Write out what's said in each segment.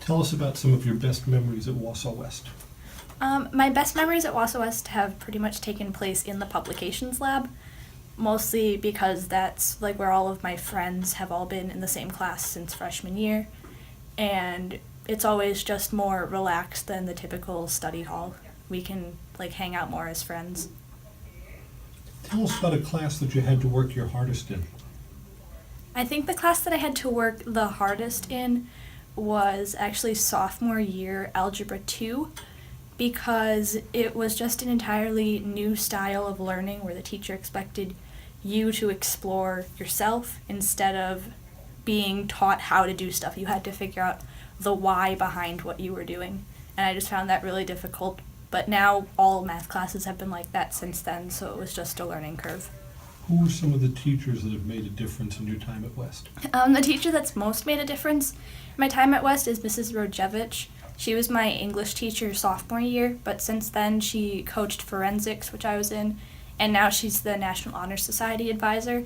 Tell us about some of your best memories at Wausau West. My best memories at Wausau West have pretty much taken place in the publications lab, mostly because that's like where all of my friends have all been in the same class since freshman year, and it's always just more relaxed than the typical study hall. We can like hang out more as friends. Tell us about a class that you had to work your hardest in. I think the class that I had to work the hardest in was actually sophomore year Algebra 2, because it was just an entirely new style of learning where the teacher expected you to explore yourself instead of being taught how to do stuff. You had to figure out the why behind what you were doing, and I just found that really difficult. But now all math classes have been like that since then, so it was just a learning curve. Who are some of the teachers that have made a difference in your time at West? The teacher that's most made a difference in my time at West is Mrs. Rojevich. She was my English teacher sophomore year, but since then she coached forensics, which I was in, and now she's the National Honor Society advisor.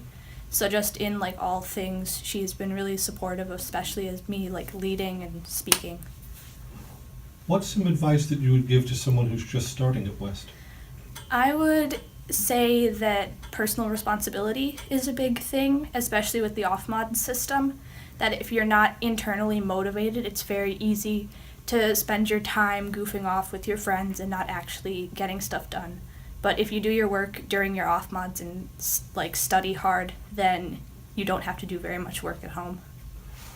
So just in like all things, she's been really supportive, especially as me like leading and speaking. What's some advice that you would give to someone who's just starting at West? I would say that personal responsibility is a big thing, especially with the off-mod system, that if you're not internally motivated, it's very easy to spend your time goofing off with your friends and not actually getting stuff done. But if you do your work during your off-mods and like study hard, then you don't have to do very much work at home.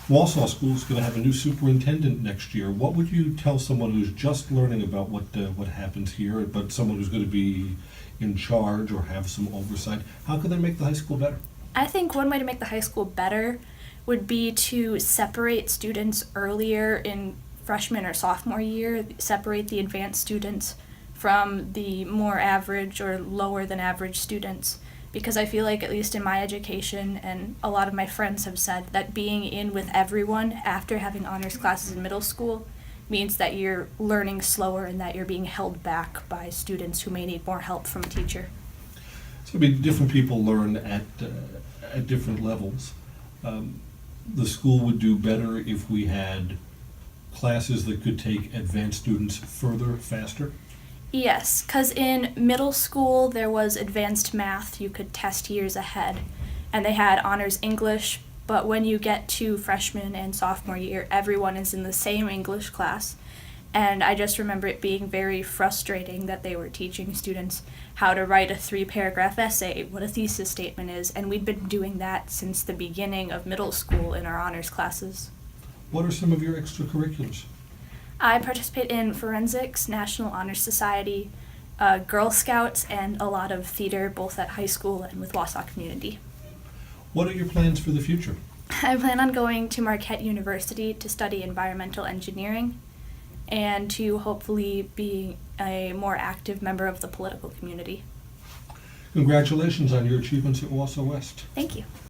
Wausau School is going to have a new superintendent next year. What would you tell someone who's just learning about what happens here, but someone who's going to be in charge or have some oversight? How can they make the high school better? I think one way to make the high school better would be to separate students earlier in freshman or sophomore year, separate the advanced students from the more average or lower than average students. Because I feel like, at least in my education, and a lot of my friends have said, that being in with everyone after having honors classes in middle school means that you're learning slower and that you're being held back by students who may need more help from a teacher. So different people learn at different levels. The school would do better if we had classes that could take advanced students further, faster. Yes, because in middle school there was advanced math, you could test years ahead, and they had honors English, but when you get to freshman and sophomore year, everyone is in the same English class, and I just remember it being very frustrating that they were teaching students how to write a 3-paragraph essay, what a thesis statement is, and we'd been doing that since the beginning of middle school in our honors classes. What are some of your extracurriculars? I participate in forensics, National Honor Society, Girl Scouts, and a lot of theater, both at high school and with Wausau Community. What are your plans for the future? I plan on going to Marquette University to study environmental engineering and to hopefully be a more active member of the political community. Congratulations on your achievements at Wausau West. Thank you.